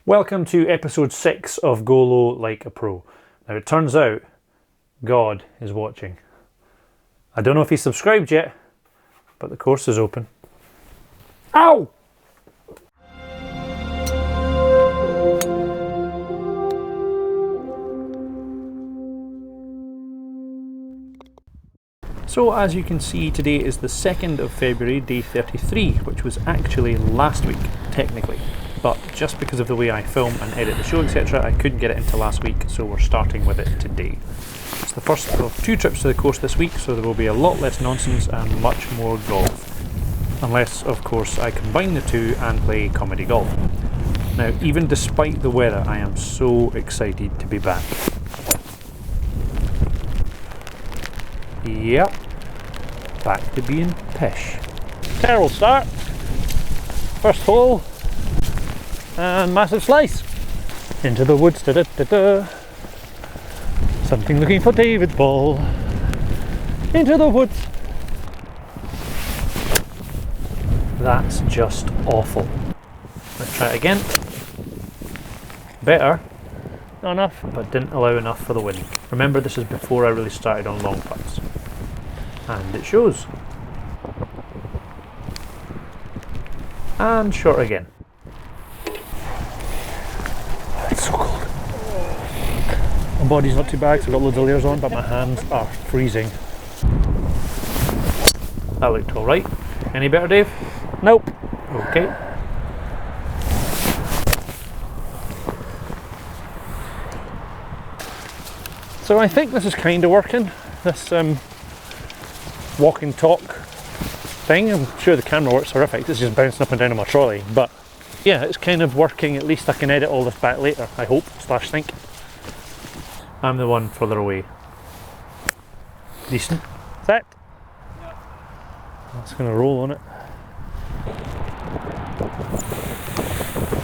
Welcome to episode 6 of Go Low Like a Pro. Now it turns out God is watching. I don't know if he's subscribed yet, but the course is open. Ow! So as you can see, today is the 2nd of February, day 33, which was actually last week, technically. But just because of the way I film and edit the show, etc., I couldn't get it into last week, so we're starting with it today. It's the first of 2 trips to the course this week, so there will be a lot less nonsense and much more golf. Unless, of course, I combine the two and play comedy golf. Now, even despite the weather, I am so excited to be back. Yep, back to being pish. Terrible start. First hole. And massive slice into the woods. Da, da, da, da. Something looking for David ball into the woods. That's just awful. Let's try it again. Better. Not enough, but didn't allow enough for the wind. Remember, this is before I really started on long putts, and it shows. And short again. So cold. My body's not too bad, so I've got loads of layers on, but my hands are freezing. That looked alright. Any better, Dave? Nope. Okay. So I think this is kind of working, this walk and talk thing. I'm sure the camera works horrific, it's just bouncing up and down on my trolley, but yeah, it's kind of working. At least I can edit all this back later, I hope, / think. I'm the one further away. Decent. Set. Yep. That's going to roll on it.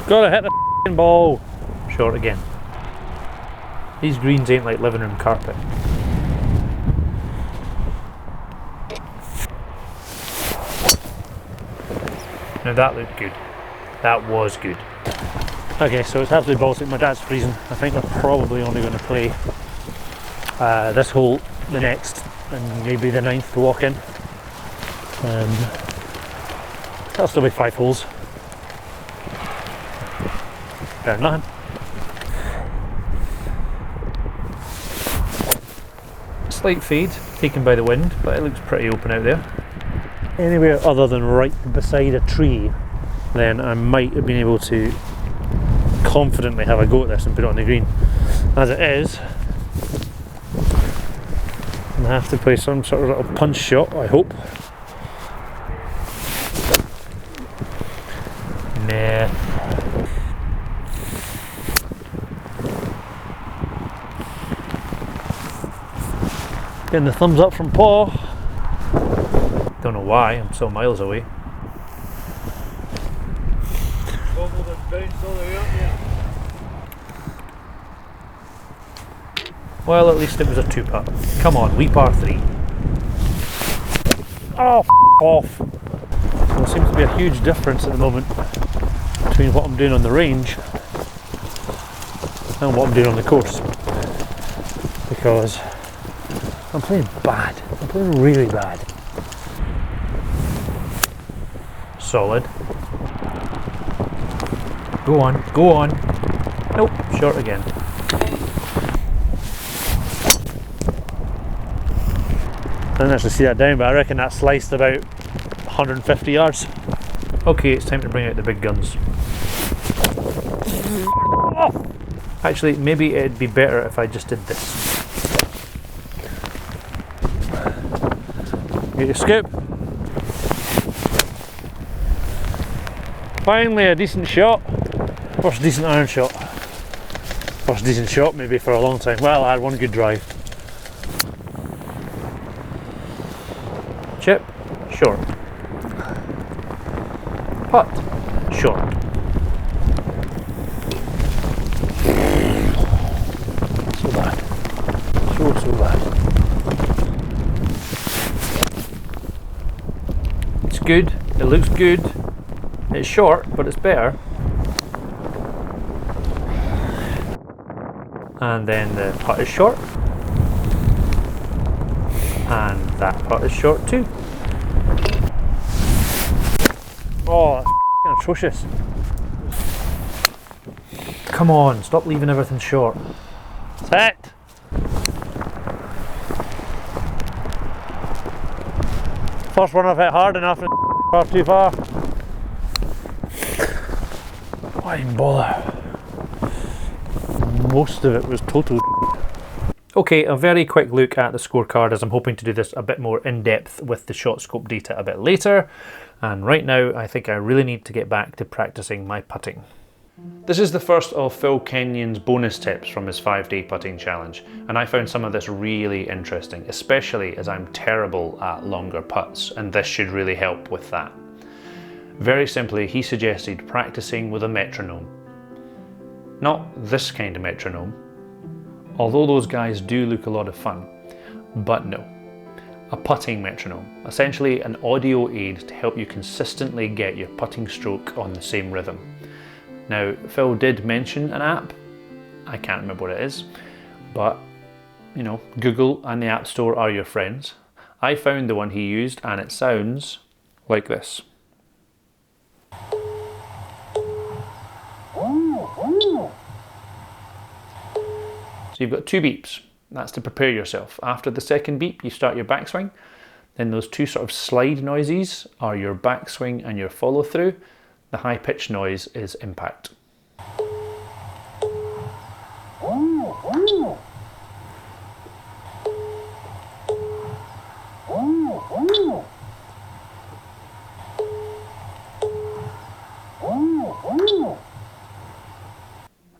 Gotta hit the f***ing ball. Short again. These greens ain't like living room carpet. Now that looked good. That was good. Okay, so it's absolutely Baltic. My dad's freezing. I think we're probably only going to play this hole, the next, and maybe the 9th to walk in. That'll still be 5 holes. Better than nothing. Slight fade taken by the wind, but it looks pretty open out there. Anywhere other than right beside a tree, then I might have been able to confidently have a go at this and put it on the green. As it is, I'm going to have to play some sort of little punch shot, I hope. Nah. Getting the thumbs up from Paul. Don't know why, I'm so miles away. Well, at least it was a 2-putt. Come on, we par 3. Oh, f*** off. There seems to be a huge difference at the moment between what I'm doing on the range and what I'm doing on the course. Because I'm playing bad. I'm playing really bad. Solid. Go on, go on. Nope, short again. I didn't actually see that down, but I reckon that sliced about 150 yards. Okay, it's time to bring out the big guns. Oh! Actually, maybe it'd be better if I just did this. Get your scoop. Finally a decent shot. First decent iron shot. First decent shot maybe for a long time. Well, I had one good drive. Chip, short. Putt, short. So bad. So bad. It's good. It looks good. It's short, but it's better. And then the putt is short. And that putt is short too. Oh, that's f***ing atrocious. Come on, stop leaving everything short. Set! First one I've hit hard enough and far too far. Why even bother? Most of it was total. Okay, a very quick look at the scorecard, as I'm hoping to do this a bit more in depth with the shot scope data a bit later. And right now, I think I really need to get back to practicing my putting. This is the first of Phil Kenyon's bonus tips from his 5-day putting challenge, and I found some of this really interesting, especially as I'm terrible at longer putts, and this should really help with that. Very simply, he suggested practicing with a metronome. Not this kind of metronome, although those guys do look a lot of fun, but no. A putting metronome, essentially an audio aid to help you consistently get your putting stroke on the same rhythm. Now, Phil did mention an app. I can't remember what it is, but you know, Google and the App Store are your friends. I found the one he used and it sounds like this. So you've got 2 beeps. That's to prepare yourself. After the second beep, you start your backswing. Then those 2 sort of slide noises are your backswing and your follow through. The high-pitched noise is impact.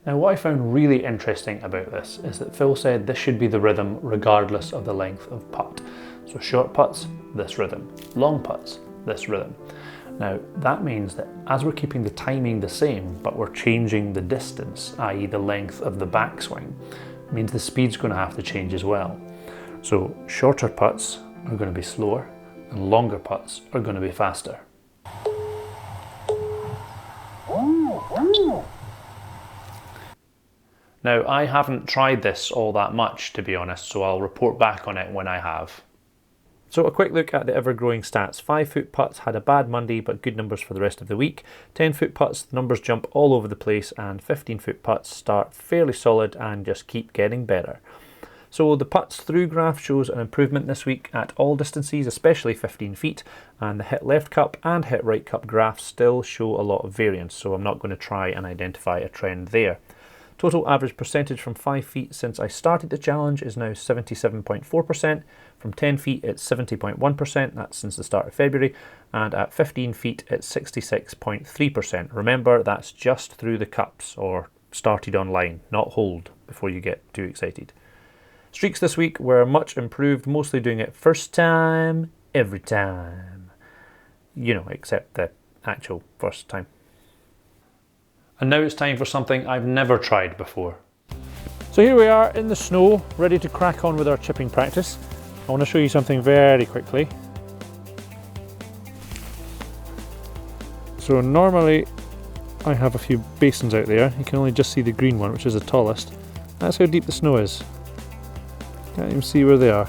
Now, what I found really interesting about this is that Phil said this should be the rhythm regardless of the length of putt. So short putts, this rhythm. Long putts, this rhythm. Now, that means that as we're keeping the timing the same, but we're changing the distance, i.e. the length of the backswing, means the speed's going to have to change as well. So shorter putts are going to be slower, and longer putts are going to be faster. Now, I haven't tried this all that much, to be honest, so I'll report back on it when I have. So a quick look at the ever-growing stats. 5-foot putts had a bad Monday, but good numbers for the rest of the week. 10-foot putts, the numbers jump all over the place, and 15-foot putts start fairly solid and just keep getting better. So the putts through graph shows an improvement this week at all distances, especially 15 feet, and the hit left cup and hit right cup graphs still show a lot of variance, so I'm not going to try and identify a trend there. Total average percentage from 5 feet since I started the challenge is now 77.4%. From 10 feet it's 70.1%, that's since the start of February, and at 15 feet it's 66.3%. Remember, that's just through the cups, or started online, not hold before you get too excited. Streaks this week were much improved, mostly doing it first time, every time. You know, except the actual first time. And now it's time for something I've never tried before. So here we are in the snow, ready to crack on with our chipping practice. I want to show you something very quickly. So normally I have a few basins out there. You can only just see the green one, which is the tallest. That's how deep the snow is. Can't even see where they are.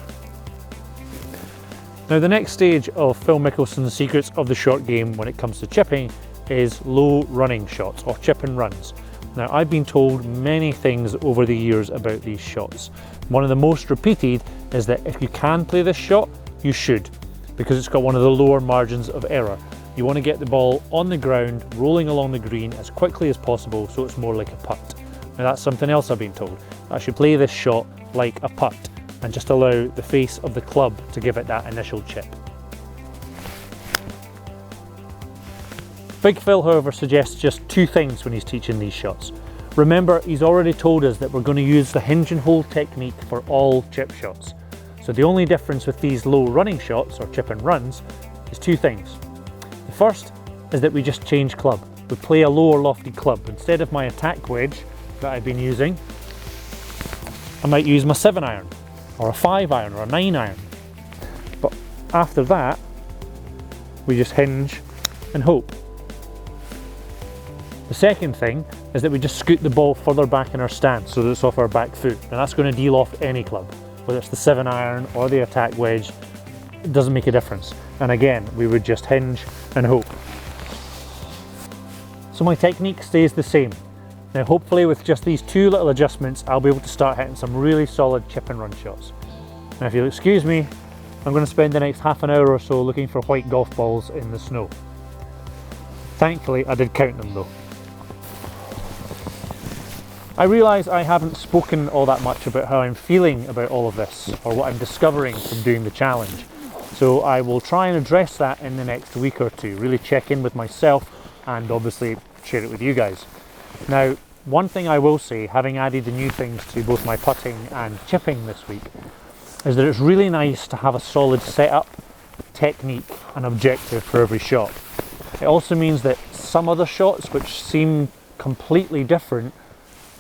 Now the next stage of Phil Mickelson's secrets of the short game when it comes to chipping is low running shots, or chip and runs. Now, I've been told many things over the years about these shots. One of the most repeated is that if you can play this shot, you should, because it's got one of the lower margins of error. You want to get the ball on the ground, rolling along the green as quickly as possible, so it's more like a putt. Now that's something else I've been told. I should play this shot like a putt and just allow the face of the club to give it that initial chip. Big Phil, however, suggests just 2 things when he's teaching these shots. Remember, he's already told us that we're going to use the hinge and hold technique for all chip shots. So the only difference with these low running shots, or chip and runs, is 2 things. The first is that we just change club. We play a lower lofty club. Instead of my attack wedge that I've been using, I might use my 7-iron, or a 5-iron, or a 9-iron. But after that, we just hinge and hope. The The second thing is that we just scoot the ball further back in our stance so that it's off our back foot. Now that's going to deal off any club, whether it's the 7-iron or the attack wedge, it doesn't make a difference. And again, we would just hinge and hope. So my technique stays the same. Now hopefully with just these 2 little adjustments, I'll be able to start hitting some really solid chip and run shots. Now if you'll excuse me, I'm going to spend the next half an hour or so looking for white golf balls in the snow. Thankfully I did count them though. I realise I haven't spoken all that much about how I'm feeling about all of this, or what I'm discovering from doing the challenge. So I will try and address that in the next week or two, really check in with myself and obviously share it with you guys. Now, one thing I will say, having added the new things to both my putting and chipping this week, is that it's really nice to have a solid setup, technique and objective for every shot. It also means that some other shots which seem completely different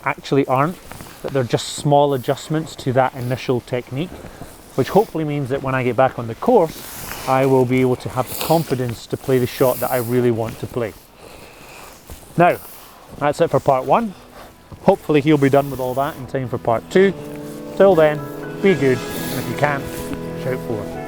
actually aren't, that they're just small adjustments to that initial technique, which hopefully means that when I get back on the course, I will be able to have the confidence to play the shot that I really want to play. Now, that's it for part 1. Hopefully he'll be done with all that in time for part 2. Till then, be good, and if you can't, shout 4.